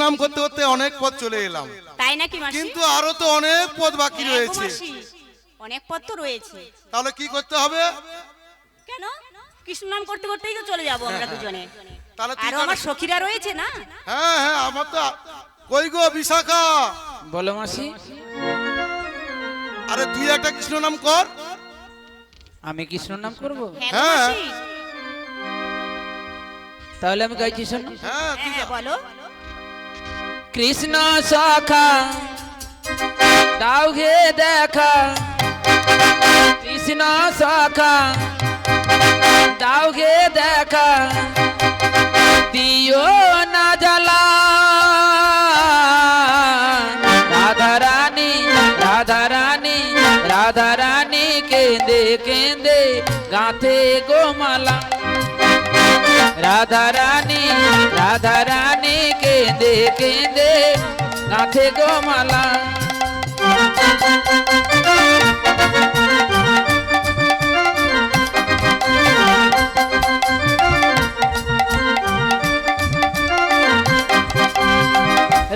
নাম করতে করতে অনেক পথ চলে এলাম। তাই নাকি মাসি? কিন্তু আরো তো অনেক পথ বাকি রয়েছে। অনেক পথ তো রয়েছে। তাহলে কি করতে হবে? কেন? কৃষ্ণ নাম করতে করতেই তো চলে যাব আমরা দুজনে। তাহলে আর আমার সখীরা রয়েছে না? হ্যাঁ হ্যাঁ, আমার তো কই গো বিশাখা? বলো মাসি। আরে তুই একটা কৃষ্ণ নাম কর। আমি কৃষ্ণ নাম করব? হ্যাঁ মাসি। তাহলে আমি গাইছি শোন। হ্যাঁ হ্যাঁ বলো। কৃষ্ণ সখা দাও গে দেখা, কৃষ্ণ সখা দাও গে দেখা, দিও না জ্বালা, রাধা রানী রাধা রানী রাধা রানী কেঁদে কেঁদে গাঁথে গোমালা, রাধা রানী কেঁদে কেঁদে গাঁথে গোমালা।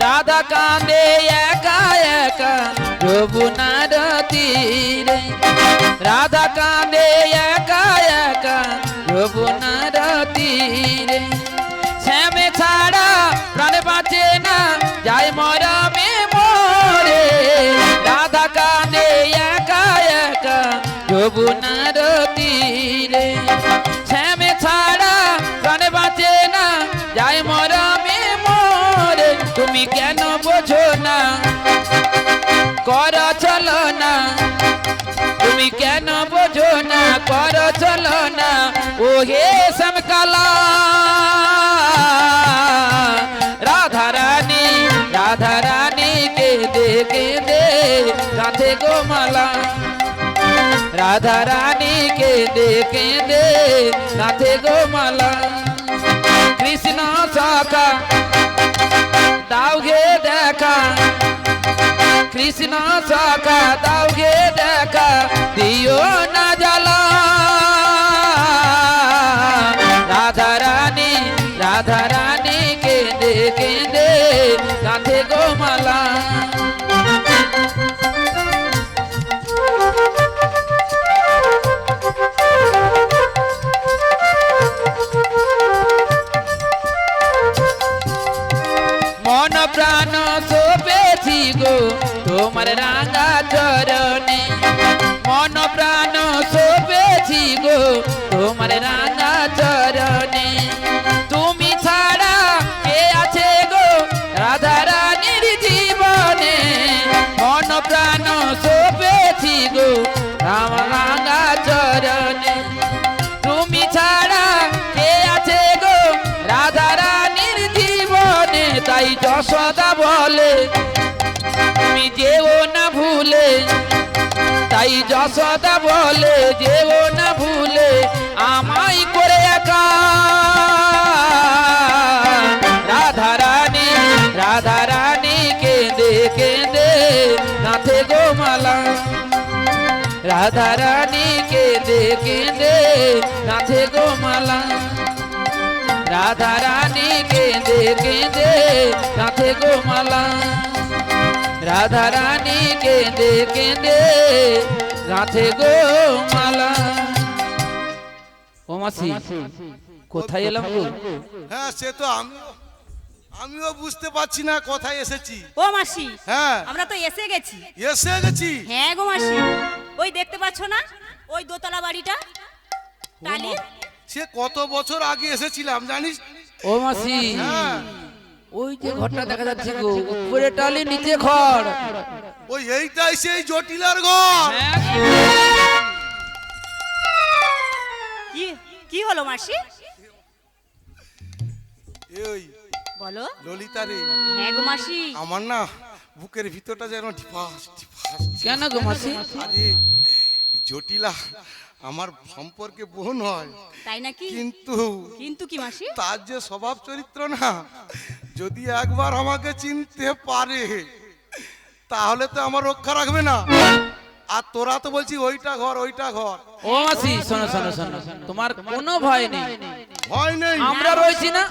রাধা কাঁদে একা একা যমুনার তীরে, রাধা কাঁদে একা একা যমুনার তীরে, শ্যামে ছাড়া প্রাণ বাঁচে না যাই মরমে মরে, রাধা কাঁদে একা একা যমুনার তীরে, শ্যামে ছাড়া প্রাণ বাঁচে না যাই মরমে মরে, তুমি কেন বোঝো না কর চলো না, তুমি কেন বোঝো না কর চলো না, ও হে সমকালা, রাধা রানী কেঁদে কেঁদে গাঁথে গোমালা, রাধা রানী কেঁদে কেঁদে গাঁথে গোমালা। কৃষ্ণ সখা দাও গে দেখা, কৃষ্ণ সখা দাও গে দেখা, দিও না জ্বালা, রাধা রানী কেঁদে কেঁদে গাঁথে গোমালা। মন প্রাণ সোপেছি গো তোমার রাঙা চরণে, মন প্রাণ সোপেছি গো তোমার রাঙা চরণে, তুমি ছাড়া কে আছে গো রাধা রানীর জীবনে, মন প্রাণ সোপেছি গো আমার রাঙা চরণে, তুমি ছাড়া কে আছে গো রাধা রানীর জীবনে, তাই যশোদা বলে তুমি যেও না ভুলে, তাই যশোদা বলে যেও না ভুলে আমায় করে একা, রাধা রানী কেঁদে কেঁদে গাঁথে গোমালা, রাধা রানী কেঁদে কেঁদে গাঁথে গোমালা, রাধা রানী কেঁদে কেঁদে গাঁথে গোমালা, রাধা রানী কেঁদে কেঁদে গাঁথে গোমালা। ও মাসি কোথায় এলাম গো? হ্যাঁ সে তো আমিও বুঝতে পারছি না কোথায় এসেছি। ও মাসি, হ্যাঁ আমরা তো এসে গেছি। এসে গেছি? হ্যাঁ গো মাসি, ওই দেখতে পাচ্ছ না ওই দোতলা বাড়িটা টালির? সে কত বছর আগে এসেছিলাম জানিস? ও মাসি হ্যাঁ ওই যে ঘরটা দেখা যাচ্ছে গো, উপরে টালি নিচে ঘর, ওই এইটাই সেই জটিলার ঘর। কি হলো মাসি? এই বলো ললিতা রে। হ্যাঁ গো মাসি। আমার না বুকের ভিতরটা যেন ঢিপাস ঢিপাস। কেন গো মাসি? আরে জটিলা আমার সম্পর্কে বোন হয়। তাই নাকি? কিন্তু কি মাসি? তার যে স্বভাব চরিত্র না, যদি একবার আমাকে চিনতে পারে তাহলে তো আমার রক্ষা রাখবে না। আর তোরা তো বলছি ওইটা ঘর ওইটা ঘর। ও মাসি শোনো শোনো শোনো, তোমার কোনো ভয় নেই। ভয় নেই? আমরা রয়েছি না।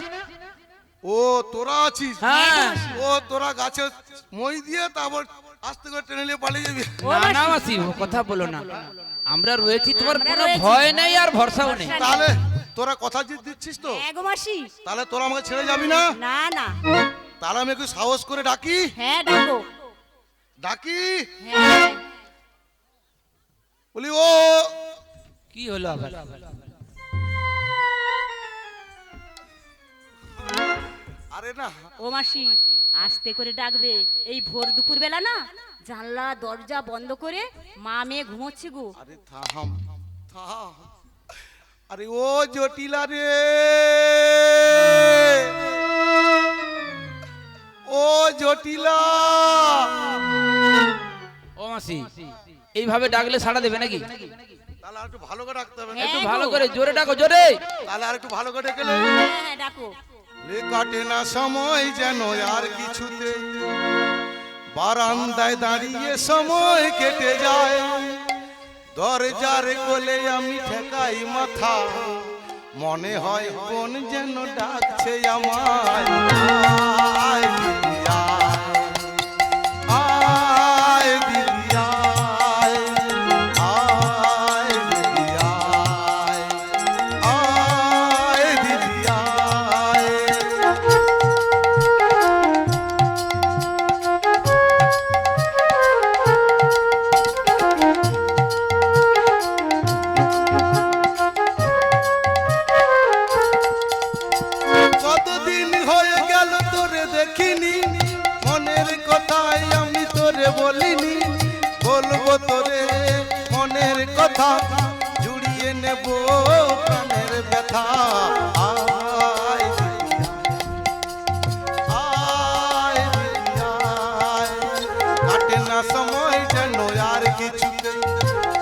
ও তোরা আছিস? হ্যাঁ। ও তোরা গাছে মই দিয়ে তারপর আস্তে করে টেনে নিয়ে পালিয়ে যাবি? ও না না মাসি, মাসি ও কথা বলো না, আমরা রয়েছি, তোমার আমরা কোনো রয়েছি। ভয় নেই আর ভরসাও নেই। তাহলে তোরা কথা দিচ্ছিস তো? হ্যাঁ গো মাসি। তাহলে তোরা আমাকে ছেড়ে যাবি না? না না, তাহলে আমি একটু সাহস করে ডাকি। হ্যাঁ ডাকো। ডাকি হ্যাঁ বলি ও কি হলো আবার? আরে না, ও মাসি, আস্তে করে ডাকবে, এই ভোর দুপুর বেলা না, জানলা দরজা বন্ধ করে মা মেয়ে ঘুমোচ্ছে গো। আরে থাম থাম। আরে ও জটিলা রে, ও জটিলা। ও মাসি, এইভাবে ডাকলে সাড়া দেবে নাকি? তাহলে আর একটু ভালো করে ডাকতে হবে না? হ্যাঁ একটু গো। ভালো করে জোরে ডাকো, জোরে। তাহলে আর একটু ভালো করে ডেকেলে হ্যাঁ হ্যাঁ ডাকো। রে কাটে না সময় যেন আর কিছুতে, বারান্দায় দাঁড়িয়ে সময় কেটে যায়, দরজার কোলে আমি ঠেকাই মাথা, মনে হয় কোন যেন ডাকছে আমায়। আয় দিদি আয়, আয় দিদি আয়, আয় দিদি আয়, আয় দিদি আয়। কতদিন হয়ে গেল তোরে দেখিনি, মনের কথাই আমি তোরে বলিনি, বলবো তোরে মনের কথা, জুড়িয়ে নেব প্রাণের ব্যথা। আয় দিদি আয়, দিদি আয়, কাটে না সময় যেন আর কিছুতে,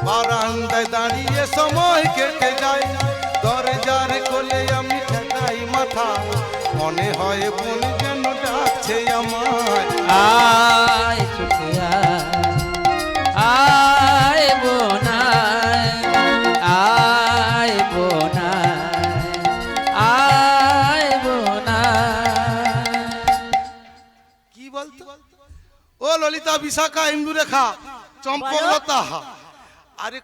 বারান্দায় দাঁড়িয়ে সময় কেটে যায়, দরজার কোলে আমি ঠেকাই মাথা, মনে হয় বোন যেন ডাকছে আমায়। আয় ছুটিয়া, আয় বোনায়, আয় বোনায়, আয় বোনায়। কি বলতো? ও ললিতা, বিশাখা, ইন্দুরেখা, চম্পকলতা, আরে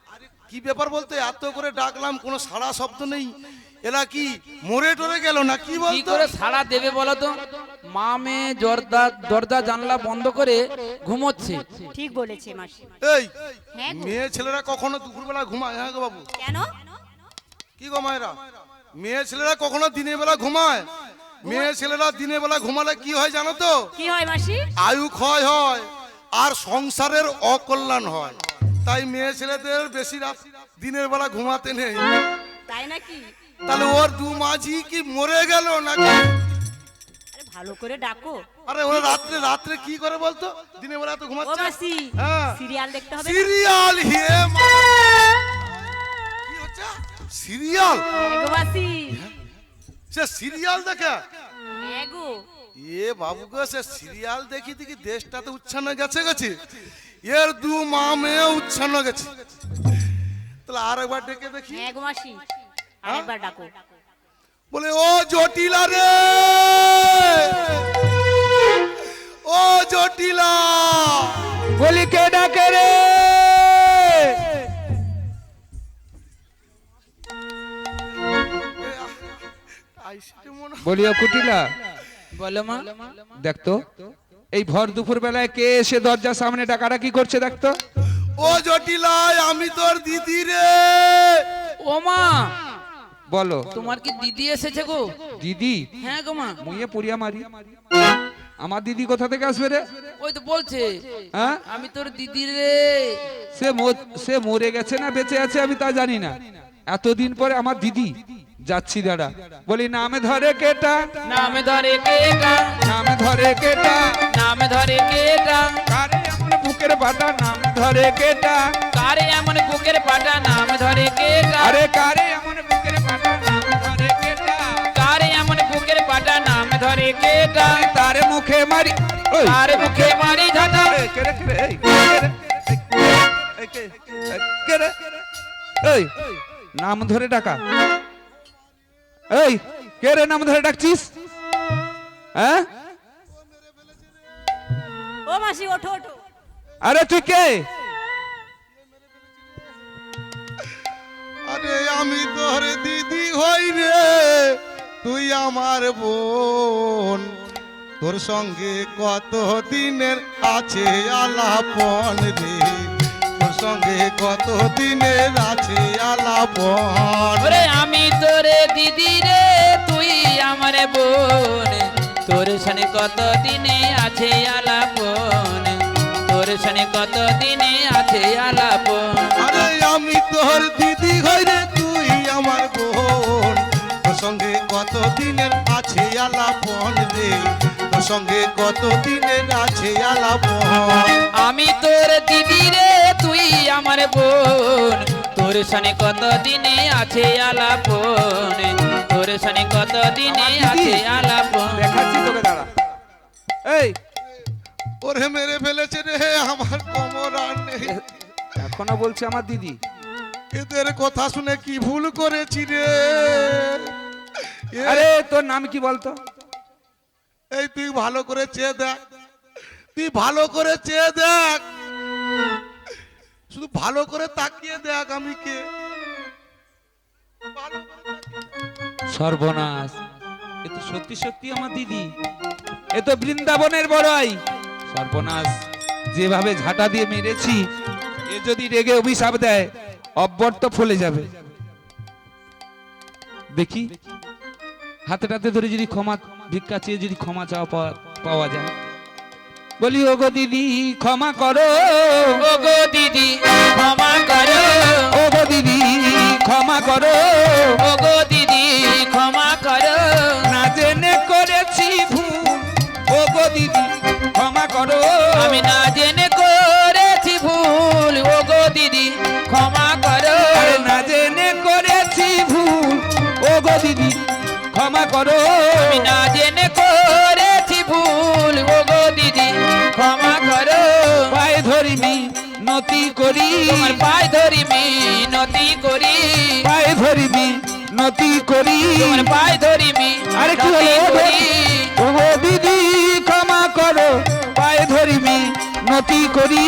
কি ব্যাপার বলতে? এত করে ডাকলাম কোনো সাড়া শব্দ নেই, এরা কি মরে টরে গেল না কি কি বলতো? করে সাড়া দেবে বলো তো? মা মেয়ে দরজা জানলা বন্ধ করে ঘুমোচ্ছে। ঠিক বলেছে মাসি। এই হ্যাঁ গো। মেয়ে ছেলেরা কখনো দুপুরবেলা ঘুমায়? হ্যাঁ গো বাবু। কেন? কি গো মায়েরা, মেয়ে ছেলেরা কখনো দিনের বেলা ঘুমায়? মেয়ে ছেলেরা দিনের বেলা ঘুমালে কি হয় জানো তো? কি হয় মাসি? আয়ু ক্ষয় হয় আর সংসারের অকল্যাণ হয়, তাই মেয়ে ছেলেদের বেশি রাত দিনের বেলা ঘুমাতে নেই। তাই নাকি? তাহলে ওর দু মাঝি কি মরে গেল নাকি? আরে ভালো করে ডাকো। আরে ওরা রাত্রে রাত্রে কি করে বলতো? দিনের বেলা তো ও ঘুমাচ্ছে। মাসি, হ্যাঁ। সিরিয়াল দেখতে হবে না? সিরিয়াল হে কি হচ্ছে? সিরিয়াল? হ্যাঁ গো মাসি। সে সিরিয়াল দেখে? হ্যাঁ গো। এ বাবু গো, সে সিরিয়াল দেখি দেখি দেশটা তো উচ্ছন্ন গেছে, এর দু মা মেয়ে উচ্ছন্ন গেছে। তাহলে আর একবার ডেকে দেখি। হ্যাঁ গো মাসি, আরেকবার ডাকো। বলে ও জটিলা রে, ও জটিলা। বলি কে ডাকে রে? বলিও কুটিলা, বলো মা। দেখতো এই ভর দুপুর বেলায় কে এসে দরজার সামনে ডাকাডাকি করছে দেখতো। ও জটিলা, আমি তোর দিদি রে। ও মা, বলো তোমার কি দিদি এসেছে গো? দিদি? হ্যাঁ গো মা। মুইয়ে পুরিয়া মারি, আমার দিদি কোথা থেকে আসবে রে? ওই তো বলছে হ্যাঁ, আমি তোর দিদি রে। সে মরে গেছে না বেঁচে আছে আমি তা জানি না, এতদিন পরে আমার দিদি। যাচ্ছি দাঁড়া। বলি নামে ধরে কেটা, নামে ধরে কেটা, নামে ধরে কেটা, নামে ধরে কেটা, কারে এমন বুকের বাটা নাম ধরে কেটা, কারে এমন বুকের পাটা নাম ধরে কেটা, আরে কারে এমন বুকের বাটা নাম ধরে কেটা, কারে এমন বুকের পাটা নাম ধরে কেটা, তারে মুখে মারি। ওই কারে মুখে মারি ঝাঁটা। এই, কে রে, কে রে, এই, কে রে? এই নাম ধরে ডাকা, এই কে রে নাম ধরে ডাকছিস? হ্যাঁ? ও মাসি ওঠো ওঠো। আরে তুই কে? আরে আমি তোর দিদি হই রে, তুই আমার বোন। তোর সঙ্গে কত দিনের আছে আলাপন রে, তোর সঙ্গে কত দিনের আছে আলাপন। ওরে আমি তোরে দিদি রে, তুই আমার বোন, তোর সনে কত দিনে আছে আলাপন, তোর সনে কত দিনে আছে আলাপন। আরে আমি তোর দিদি হই রে, তুই আমার বোন। তোর সঙ্গে কত দিনের আছে আলাপন রে, তোর সঙ্গে কত দিনের আছে আলাপন। আমি তোর দিদি রে, তুই আমার বোন, তোর সনে কত দিনে আছে আলাপন, তোর সনে কত দিনে আছে আলাপন। দেখাচ্ছি তোকে, দাঁড়া। এই ওরে মেরে ফেলেছে রে, আমার কোমর আর নেই। এখনো বলছে আমার দিদি। এদের কথা শুনে কি ভুল করেছি রে। আরে তোর নাম কি বলতো? এই তুই ভালো করে চেয়ে দেখ, তুই ভালো করে চেয়ে দেখ, শুধু ভালো করে তাকিয়ে দেখ আমি কে। ভালো করে তাকিয়ে দেখ। সর্বনাশ, এ তো সত্যি সত্যি আমার দিদি, এ তো বৃন্দাবনের বড়াই। সর্বনাশ, যেভাবে ঝাঁটা দিয়ে মেরেছি, এ যদি রেগে অভিশাপ দেয়, অব্যর্থ ফলে যাবে। দেখি হাতে ধরে যদি ক্ষমা ভিক্ষা চেয়ে যদি ক্ষমা চাওয়া পাওয়া যায়। বলি ও গো দিদি ক্ষমা করো, ও গো দিদি ক্ষমা করো, ও গো দিদি ক্ষমা করো, ও গো দিদি ক্ষমা করো। না জেনে করেছি ভুল, ও গো দিদি ক্ষমা করো। আমি না জেনে করেছি ভুল, ও গো দিদি ক্ষমা করো। আরে না জেনে করেছি ভুল, ও গো দিদি ক্ষমা করো। আমি না জেনে করেছি ভুল, ও গো দিদি ক্ষমা করো। পায়ে ধরিনি নতি করি, তোমার পায়ে ধরি মিনতি করি, পায়ে ধরিনি নতি করি। তোমার পায়ে ধরি আরে কি হলো? মিনতি করি। ও গো দিদি ক্ষমা করো, পায়ে ধরিনি নতি করি।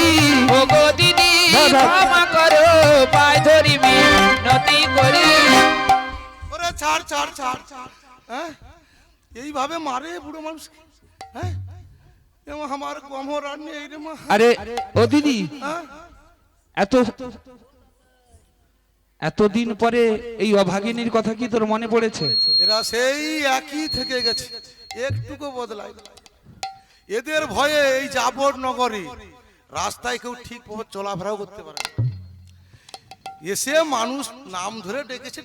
ও গো দিদি দাদা। ক্ষমা করো, পায়ে ধরি মিনতি করি। ওরে ছাড় ছাড় ছাড়, হ্যাঁ এইভাবে মারে বুড়ো মানুষ, হ্যাঁ আমার কোমর আর নেই রে মা। আরে ও দিদি, হ্যাঁ? এতদিন পরে এই অভাগিনীর কথা কি তোর মনে পড়েছে? এরা সেই একই থেকে গেছে, একটুকু বদলাই না। এদের ভয়ে এই জাবর নগরে রাস্তায় কেউ ঠিক ভাবে চলাফেরাও করতে পারে না। এসে মানুষ নাম ধরে ডেকেছে,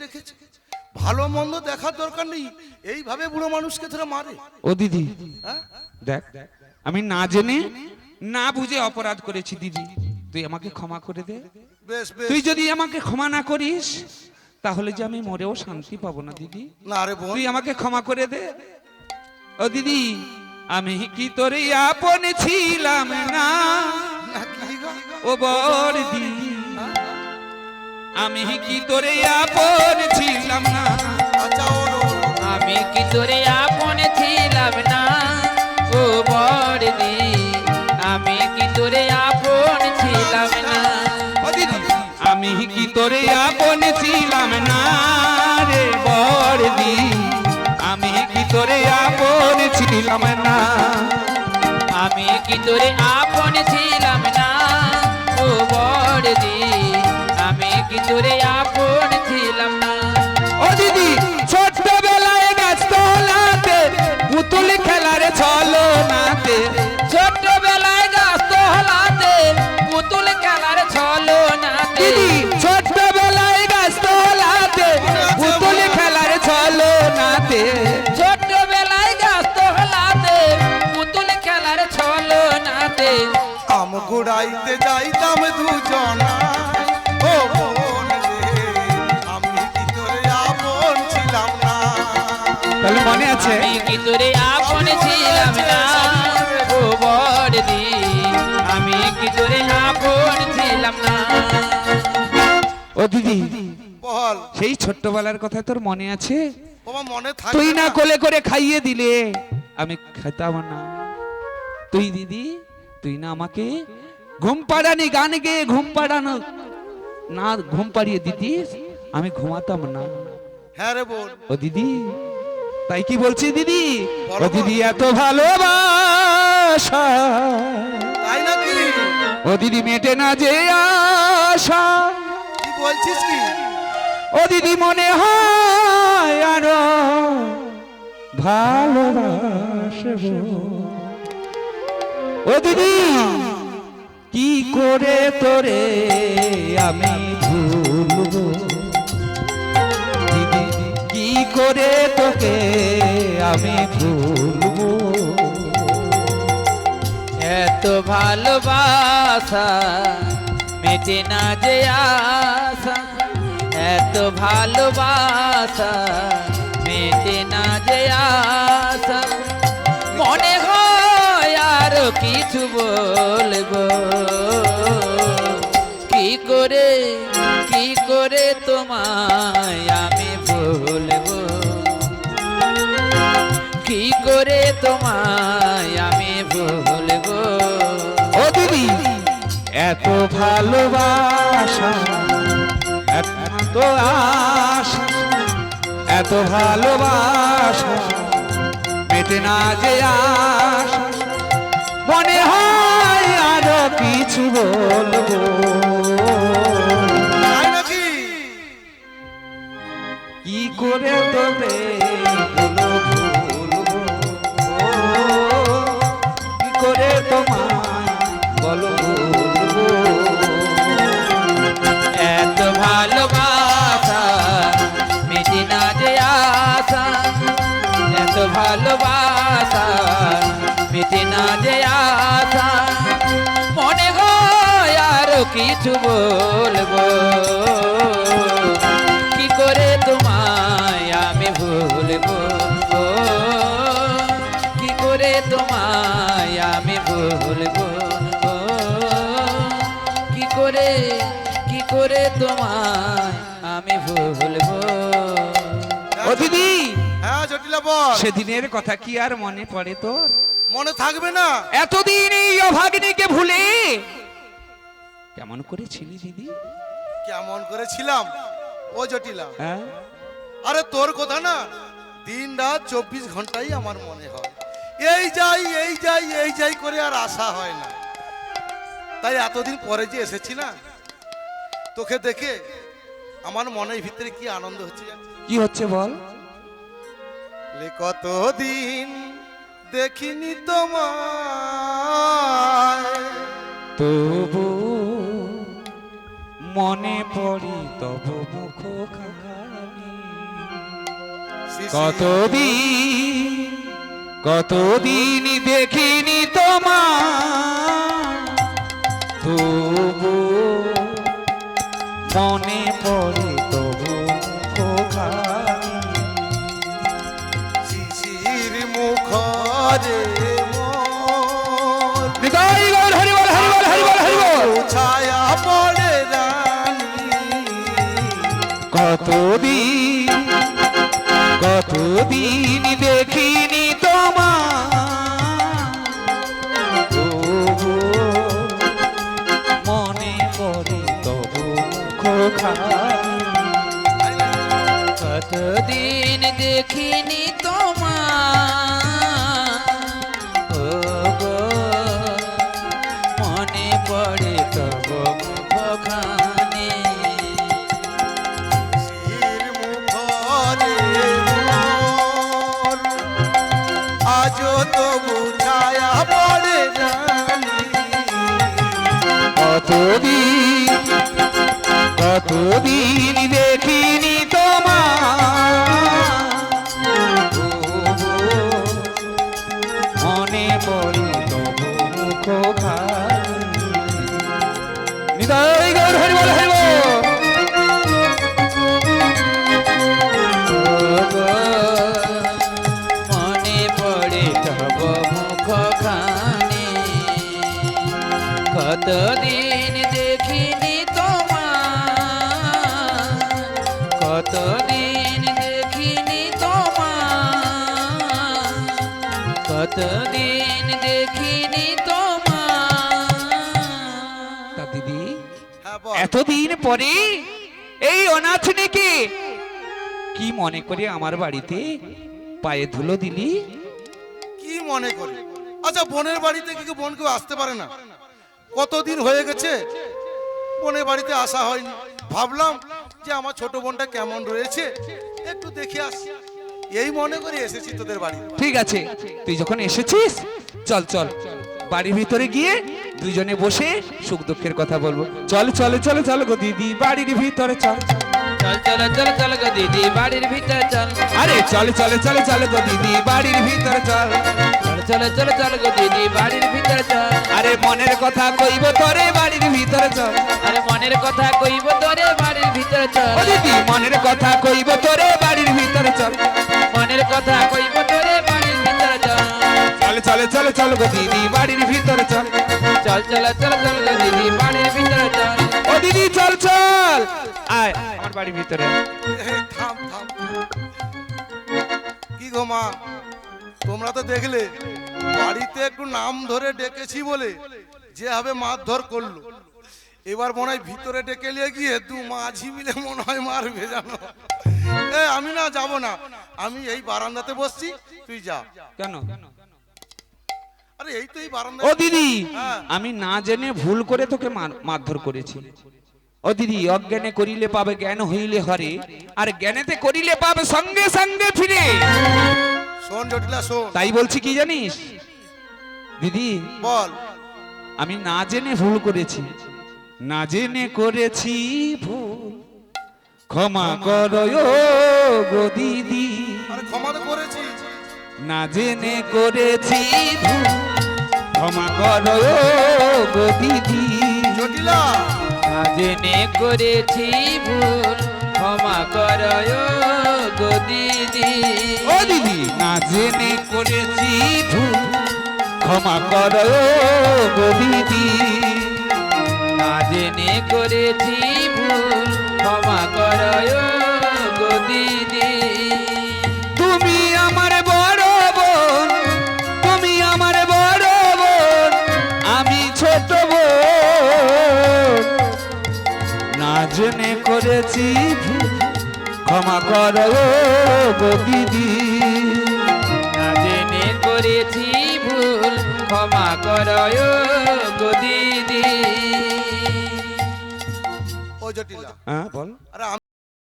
ভালো মন্দ দেখার দরকার নেই, এইভাবে বুড়ো মানুষকে ধরে মারে। ও দিদি হ্যাঁ? দেখ, আমি না জেনে না বুঝে অপরাধ করেছি দিদি, তুই আমাকে ক্ষমা করে দে। বেশ বেশ। তুই যদি আমাকে ক্ষমা না করিস, তাহলে যে আমি মরেও শান্তি পাবো না দিদি। না রে বোন, তুই আমাকে ক্ষমা করে দে। ও দিদি, আমি কি তোর আপন ছিলাম না, না কি গো? ও বড়দি, আমি কি তোর আপন ছিলাম না। আচ্ছা ওর আমি কি তোরে আপন ছিলাম না, ও বড়দি, আমি কি তোরে আপন ছিলাম না। ও দিদি, আমি কি তোর আপন ছিলাম না রে বড়দি, আমি কি তোর আপন ছিলাম না। আমি কি তোরে আপন ছিলাম না, ও বড়দি, আমি কি তোরে আপন ছিলাম না। ও দিদি, ছোট্টবেলায় গাছতলাতে পুতুল খেলার ছলো নাতে, ছোট্টবেলায় গাছতলাতে পুতুল খেলার ছলো নাতে। দিদি ছোট্টবেলায় গাছতলাতে পুতুল খেলার ছলো নাতে। ছোট্টবেলায় গাছতলাতে পুতুল খেলার ছলো নাতে। আম গুড়াইতে যাইতাম দুজনা, ও বোন রে, আমি কি তোর আপন ছিলাম না। তাহলে মনে আছে? আমি কি তোরে আপন ছিলাম না, ও বড়দি, আমি কি তোরে আপন ছিলাম না। ও দিদি, বল সেই ছোট্টবেলার কথা তোর মনে আছে? বাবা, মনে তুই থাকে না না? কোলে করে খাইয়ে দিলে, আমি খেতাম না। তুই দিদি, তুই না আমাকে ঘুম পাড়ানি, গান গেয়ে ঘুম পাড়ানো না, ঘুম পাড়িয়ে দিতিস, আমি ঘুমাতাম না। হ্যাঁ রে বোন, ও দিদি, তাই কি বলছি দিদি? বলো ও দিদি এত ভালোবাসা, তাই নাকি? ও দিদি মেটে না যে আশা, কি বলছিস কি? ও দিদি মনে হয় আরো ভালোবাসবো। ও দিদি কি করে তোরে আমি ভুলবো, দিদি কি করে তোকে আমি ভুলবো। এত ভালোবাসা মেটে না যে আশা, এত ভালোবাসা মেটে না যে আশা, মনে হয় আরো কিছু বলবো। কি করে তোমায় আমি ভুলবো, কি করে তোমায় আমি ভুলবো। ও দিদি এত ভালোবাসা, এত আশা, এত ভালোবাসা মেটে না যে আশা, মনে হয় আরো কিছু বলবো। তাই নাকি? কি করে তোরে ভুলবো, কি করে তোমায় বলবো। এত ভালোবাসা মেটে না যে আশা, এত ভালোবাসা মেটে না যে আশা, মনে হয় আরো কিছু বলবো। কি করে তোমায় আমি ভুলবো, কি করে তোমায় আমি ভুলবো, কি করে তোমায় আমি ভুলবো। ও দিদি, হ্যাঁ জটিলা বল। সেদিনের কথা কি আর মনে পড়ে তোর? মনে থাকবে না? এতদিন এই অভাগিনীকে ভুলে কেমন করে ছিলি দিদি? কেমন করেছিলাম ও জটিলা? হ্যাঁ? আরে তোর কথা না দিন রাত 24 ঘন্টাই আমার মনে হয়। এই যাই করে আর আশা হয় না। তাই এতদিন পরে যে এসেছি না, তোকে দেখে আমার মনের ভিতরে কি আনন্দ হচ্ছে জানিস? কি হচ্ছে বল? কতদিন দেখিনি তোমায়, তবু মনে পড়ি তব মুখ খানি। কতদিন দেখিনি তোমায়, তবু মনে পড়ি তব মুখ খানি। শিশির মুখরে মোর হৃদয় গৌর হরি বল, হরি বল, হরি বল, হরি বল। ছায়া পড়ে রানী, কতদিন দেখিনি তোমায়, তবু মনে পড়ে তব মুখ খানি। কতদিন দেখিনি তোমায়, ও গো মনে পড়ে তব মুখখানি। শিশির মুখরে মোর আজও তবু ছায়া পড়ে রানী। কতদিন দেখিনি তোমায়, মনে পড়ে তব মুখ খানি। হৃদয় গৌর হরি বল, হরি বল। মনে পড়ে তব মুখখানি। কতদিন দেখিনি তোমায়, কতদিন দেখিনি তোমায়, কতদিন দেখিনি তোমার। তা দিদি হ্যাঁ বল। এতদিন পরে এই অনাথনীকে কি মনে করে আমার বাড়িতে পায়ে ধুলো দিলি? কি মনে করি? আচ্ছা বোনের বাড়িতে কি বোন কেউ আসতে পারে না? কতদিন হয়ে গেছে বোনের বাড়িতে আসা হয়নি। ভাবলাম যে আমার ছোট বোনটা কেমন রয়েছে একটু দেখে আসি, এই মনে করে এসেছি তোদের বাড়ি। ঠিক আছে, তুই যখন এসেছিস চল চল বাড়ির ভিতরে গিয়ে দুইজনে বসে সুখ দুঃখের কথা বলবো। চল চল চল চল গো দিদি বাড়ির ভিতরে চল। চল চল চল চল গো দিদি বাড়ির ভিতরে চল। আরে চল চল চল চল গো দিদি বাড়ির ভিতরে চল। চল চল চল চল গো দিদি বাড়ির ভিতরে চল। আরে মনের কথা কইব তোরে বাড়ির ভিতরে চল। আরে মনের কথা কইব তোরে বাড়ির ভিতরে চল। ও দিদি মনের কথা কইব তোরে বাড়ির ভিতরে চল। মনের কথা কইব তোরে বাড়ির ভিতরে চল। চল চল চল চল গো দিদি বাড়ির ভিতরে চল। চল চল চল চল গো দিদি বাড়ির ভিতরে চল। ও দিদি চল চল আয় আমার বাড়ির ভিতরে। এই থাম থাম। কি গো মা, তোমরা তো দেখলে বাড়িতে একটু নাম ধরে ডেকেছি বলে যেভাবে মারধর করলো, এবার মনে হয় ভিতরে ডেকে নিয়ে গিয়ে দু মাঝি মিলে মনে হয় মারবে জানো। আমি না যাব না, আমি এই বারান্দাতে বসছি, তুই যা। কেন? আরে এই তো এই বারান্দা। ও দিদি হ্যাঁ। আমি না জেনে ভুল করে তোকে মারধর করেছি। ও দিদি অজ্ঞানে করিলে পাবে জ্ঞান হইলে হরে, আর জ্ঞানেতে করিলে পাবে সঙ্গে সঙ্গে ফিরে। শোন জটিলা শোন। তাই বলছি কি জানিস দিদি, বল। আমি না জেনে ভুল করেছি, না জেনে করেছি ভুল, ক্ষমা করো গো দিদি। আরে ক্ষমা তো করেছি। না জেনে করেছি ভুল, ক্ষমা করো গো দিদি। জটিলা না জেনে করেছি ভুল, ক্ষমা করো গো দিদি। ও দিদি না জেনে করেছি ভুল, ক্ষমা করো গো দিদি। না জেনে করেছি ভুল, ক্ষমা করো গো দিদি। তুমি আমার বড় বোন, তুমি আমার বড় বোন, আমি ছোট বোন। না জেনে করেছি ভুল, ক্ষমা করো গো দিদি। না জেনে করেছি ভুল, ক্ষমা করো গো দিদি। ও জটিলা হ্যাঁ বল।